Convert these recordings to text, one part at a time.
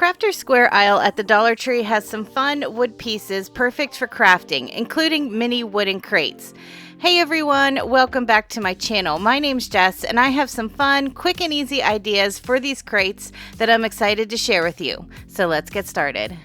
Crafter Square aisle at the Dollar Tree has some fun wood pieces perfect for crafting, including mini wooden crates. Hey everyone, welcome back to my channel. My name's Jess and I have some fun, quick and easy ideas for these crates that I'm excited to share with you. So let's get started.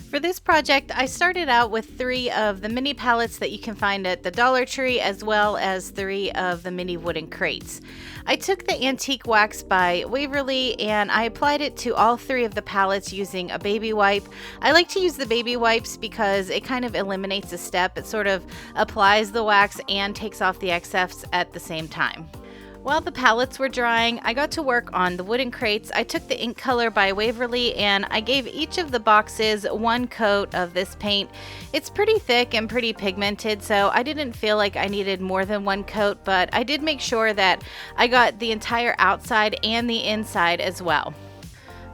For this project, I started out with 3 of the mini pallets that you can find at the Dollar Tree, as well as 3 of the mini wooden crates. I took the antique wax by Waverly and I applied it to all 3 of the pallets using a baby wipe. I like to use the baby wipes because it kind of eliminates a step. It sort of applies the wax and takes off the excess at the same time. While the pallets were drying, I got to work on the wooden crates. I took the ink color by Waverly and I gave each of the boxes 1 coat of this paint. It's pretty thick and pretty pigmented, so I didn't feel like I needed more than 1 coat, but I did make sure that I got the entire outside and the inside as well.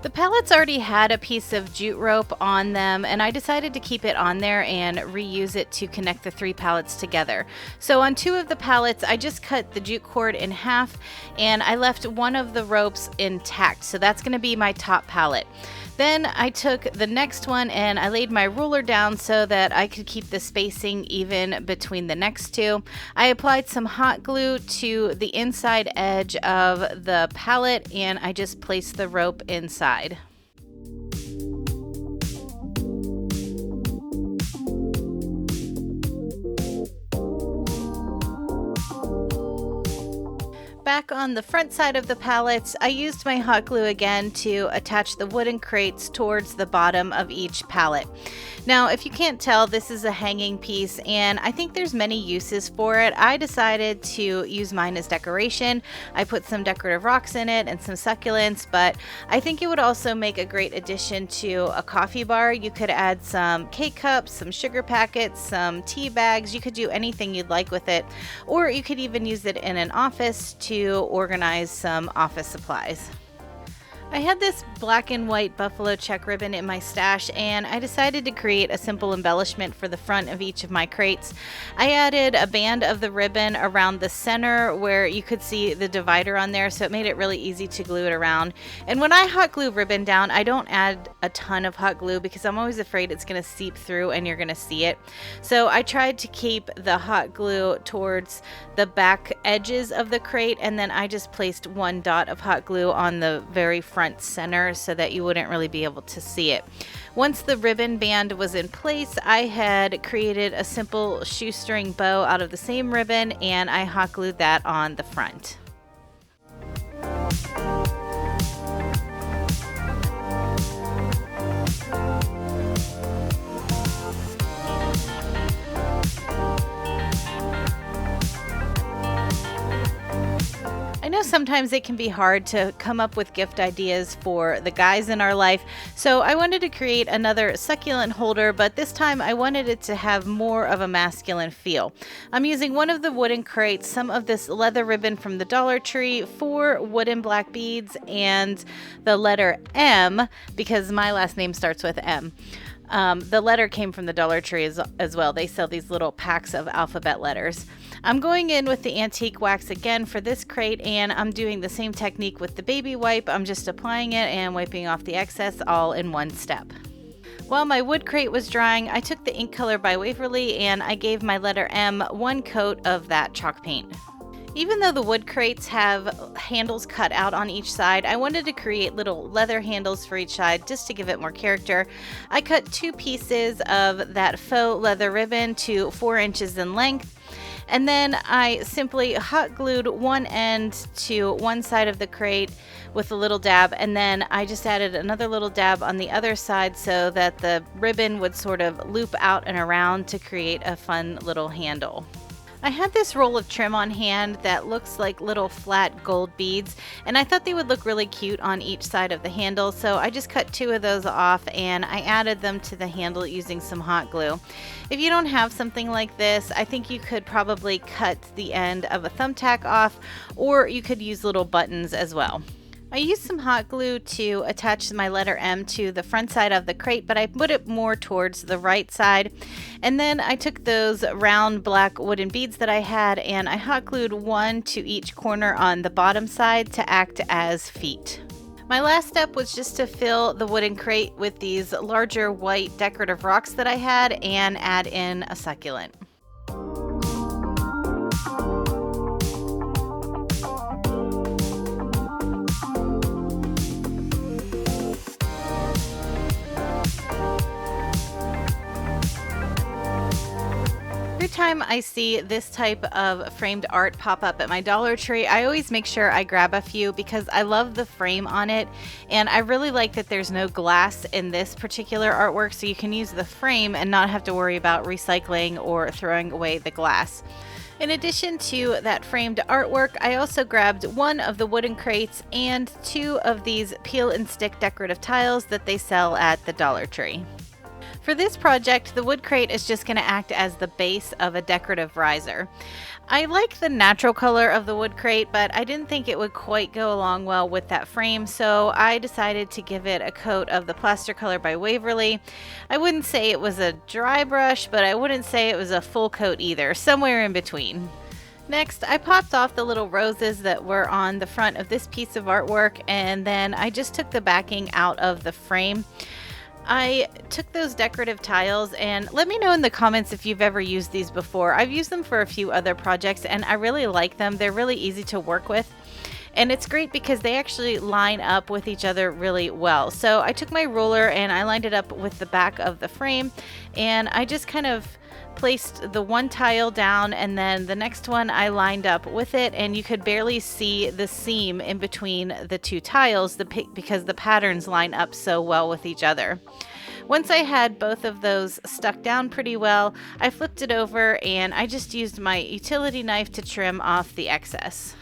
The pallets already had a piece of jute rope on them and I decided to keep it on there and reuse it to connect the 3 pallets together. So on 2 of the pallets I just cut the jute cord in half and I left one of the ropes intact, so that's going to be my top pallet. Then I took the next one and I laid my ruler down so that I could keep the spacing even between the next 2. I applied some hot glue to the inside edge of the pallet and I just placed the rope inside. Back on the front side of the pallets, I used my hot glue again to attach the wooden crates towards the bottom of each pallet. Now, if you can't tell, this is a hanging piece and I think there's many uses for it. I decided to use mine as decoration. I put some decorative rocks in it and some succulents, but I think it would also make a great addition to a coffee bar. You could add some K-cups, some sugar packets, some tea bags. You could do anything you'd like with it, or you could even use it in an office to organize some office supplies. I had this black and white buffalo check ribbon in my stash and I decided to create a simple embellishment for the front of each of my crates. I added a band of the ribbon around the center where you could see the divider on there, so it made it really easy to glue it around. And when I hot glue ribbon down, I don't add a ton of hot glue because I'm always afraid it's going to seep through and you're going to see it. So I tried to keep the hot glue towards the back edges of the crate and then I just placed 1 dot of hot glue on the very front center so that you wouldn't really be able to see it. Once the ribbon band was in place, I had created a simple shoestring bow out of the same ribbon and I hot glued that on the front. I know sometimes it can be hard to come up with gift ideas for the guys in our life, so I wanted to create another succulent holder, but this time I wanted it to have more of a masculine feel. I'm using one of the wooden crates, some of this leather ribbon from the Dollar Tree, 4 wooden black beads, and the letter M, because my last name starts with M. The letter came from the Dollar Tree as well. They sell these little packs of alphabet letters. I'm going in with the antique wax again for this crate and I'm doing the same technique with the baby wipe. I'm just applying it and wiping off the excess all in one step. While my wood crate was drying, I took the ink color by Waverly and I gave my letter M 1 coat of that chalk paint. Even though the wood crates have handles cut out on each side, I wanted to create little leather handles for each side just to give it more character. I cut 2 pieces of that faux leather ribbon to 4 inches in length. And then I simply hot glued one end to one side of the crate with a little dab, and then I just added another little dab on the other side so that the ribbon would sort of loop out and around to create a fun little handle. I had this roll of trim on hand that looks like little flat gold beads, and I thought they would look really cute on each side of the handle, so I just cut 2 of those off and I added them to the handle using some hot glue. If you don't have something like this, I think you could probably cut the end of a thumbtack off, or you could use little buttons as well. I used some hot glue to attach my letter M to the front side of the crate, but I put it more towards the right side. And then I took those round black wooden beads that I had and I hot glued 1 to each corner on the bottom side to act as feet. My last step was just to fill the wooden crate with these larger white decorative rocks that I had and add in a succulent. Every time I see this type of framed art pop up at my Dollar Tree, I always make sure I grab a few because I love the frame on it, and I really like that there's no glass in this particular artwork, so you can use the frame and not have to worry about recycling or throwing away the glass. In addition to that framed artwork, I also grabbed one of the wooden crates and 2 of these peel and stick decorative tiles that they sell at the Dollar Tree. For this project, the wood crate is just going to act as the base of a decorative riser. I like the natural color of the wood crate, but I didn't think it would quite go along well with that frame, so I decided to give it a coat of the Plaster Color by Waverly. I wouldn't say it was a dry brush, but I wouldn't say it was a full coat either, somewhere in between. Next, I popped off the little roses that were on the front of this piece of artwork, and then I just took the backing out of the frame. I took those decorative tiles, and let me know in the comments if you've ever used these before. I've used them for a few other projects and I really like them. They're really easy to work with, and it's great because they actually line up with each other really well. So I took my ruler and I lined it up with the back of the frame, and I just kind of placed the one tile down, and then the next one I lined up with it, and you could barely see the seam in between the 2 tiles because the patterns line up so well with each other. Once I had both of those stuck down pretty well, I flipped it over and I just used my utility knife to trim off the excess.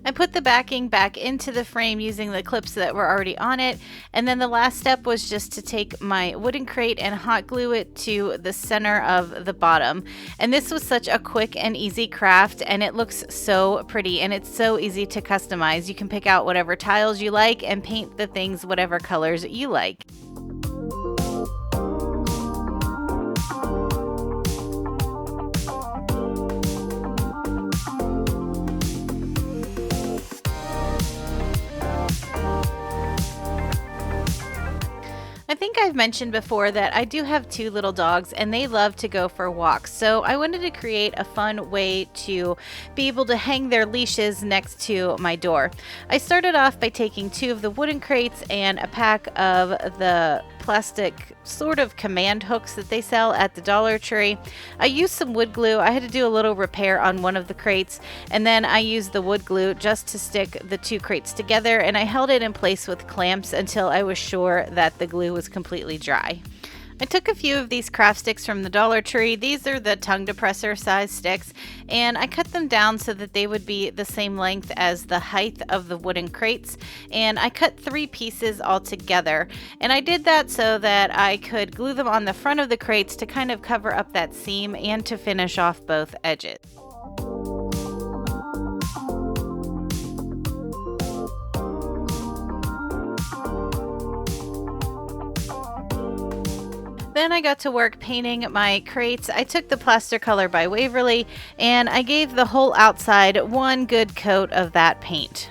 I put the backing back into the frame using the clips that were already on it, and then the last step was just to take my wooden crate and hot glue it to the center of the bottom. And this was such a quick and easy craft, and it looks so pretty and it's so easy to customize. You can pick out whatever tiles you like and paint the things whatever colors you like. I think I've mentioned before that I do have 2 little dogs and they love to go for walks, so I wanted to create a fun way to be able to hang their leashes next to my door. I started off by taking 2 of the wooden crates and a pack of the plastic sort of command hooks that they sell at the Dollar Tree. I used some wood glue. I had to do a little repair on one of the crates, and then I used the wood glue just to stick the 2 crates together, and I held it in place with clamps until I was sure that the glue was completely dry. I took a few of these craft sticks from the Dollar Tree. These are the tongue depressor size sticks, and I cut them down so that they would be the same length as the height of the wooden crates, and I cut 3 pieces all together, and I did that so that I could glue them on the front of the crates to kind of cover up that seam and to finish off both edges. Then I got to work painting my crates. I took the Plaster Color by Waverly and I gave the whole outside one good coat of that paint.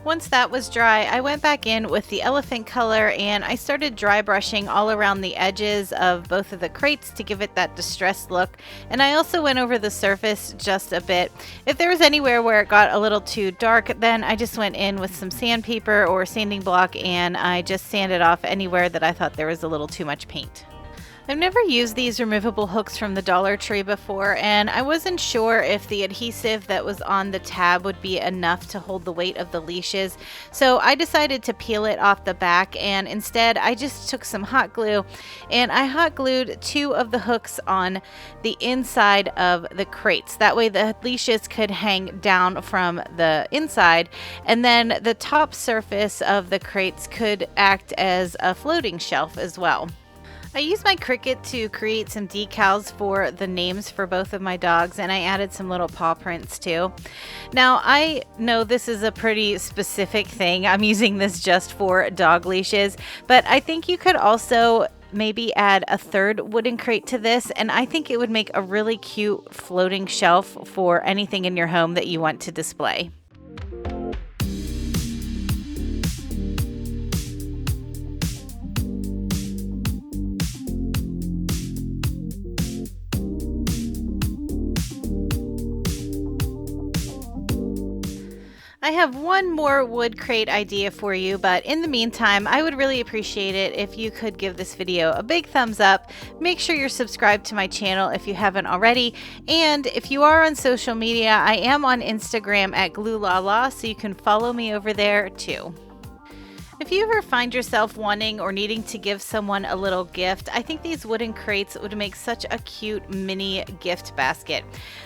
Once that was dry, I went back in with the elephant color and I started dry brushing all around the edges of both of the crates to give it that distressed look. And I also went over the surface just a bit. If there was anywhere where it got a little too dark, then I just went in with some sandpaper or sanding block and I just sanded off anywhere that I thought there was a little too much paint. I've never used these removable hooks from the Dollar Tree before, and I wasn't sure if the adhesive that was on the tab would be enough to hold the weight of the leashes, so I decided to peel it off the back, and instead I just took some hot glue and I hot glued 2 of the hooks on the inside of the crates. That way the leashes could hang down from the inside, and then the top surface of the crates could act as a floating shelf as well. I used my Cricut to create some decals for the names for both of my dogs, and I added some little paw prints too. Now, I know this is a pretty specific thing. I'm using this just for dog leashes, but I think you could also maybe add a 3rd wooden crate to this, and I think it would make a really cute floating shelf for anything in your home that you want to display. I have one more wood crate idea for you, but in the meantime, I would really appreciate it if you could give this video a big thumbs up. Make sure you're subscribed to my channel if you haven't already. And if you are on social media, I am on Instagram at GlueLaLa, so you can follow me over there too. If you ever find yourself wanting or needing to give someone a little gift, I think these wooden crates would make such a cute mini gift basket.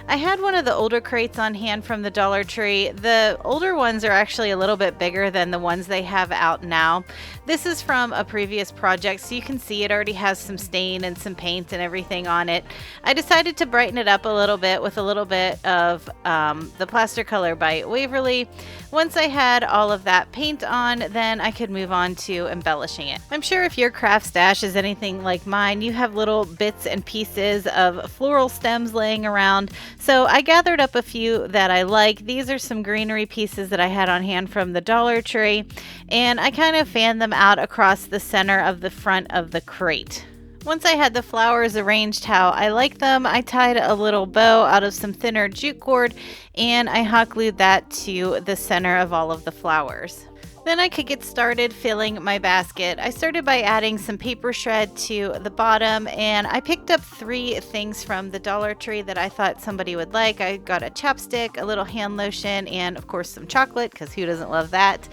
I had one of the older crates on hand from the Dollar Tree. The older ones are actually a little bit bigger than the ones they have out now. This is from a previous project, so you can see it already has some stain and some paint and everything on it. I decided to brighten it up a little bit with a little bit of the Plaster Color by Waverly. Once I had all of that paint on, then I could move on to embellishing it. I'm sure if your craft stash is anything like mine, you have little bits and pieces of floral stems laying around. So I gathered up a few that I like. These are some greenery pieces that I had on hand from the Dollar Tree, and I kind of fanned them out across the center of the front of the crate. Once I had the flowers arranged how I like them, I tied a little bow out of some thinner jute cord and I hot glued that to the center of all of the flowers. Then I could get started filling my basket. I started by adding some paper shred to the bottom, and I picked up 3 things from the Dollar Tree that I thought somebody would like. I got a chapstick, a little hand lotion, and of course some chocolate, because who doesn't love that?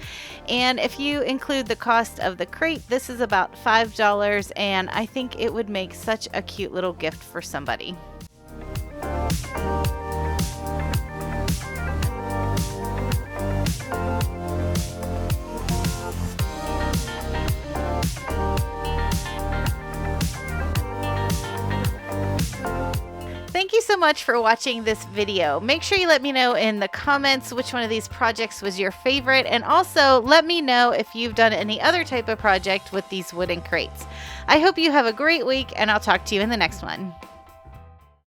And if you include the cost of the crate, this is about $5, and I think it would make such a cute little gift for somebody. Thank you so much for watching this video. Make sure you let me know in the comments which one of these projects was your favorite, and also let me know if you've done any other type of project with these wooden crates. I hope you have a great week, and I'll talk to you in the next one.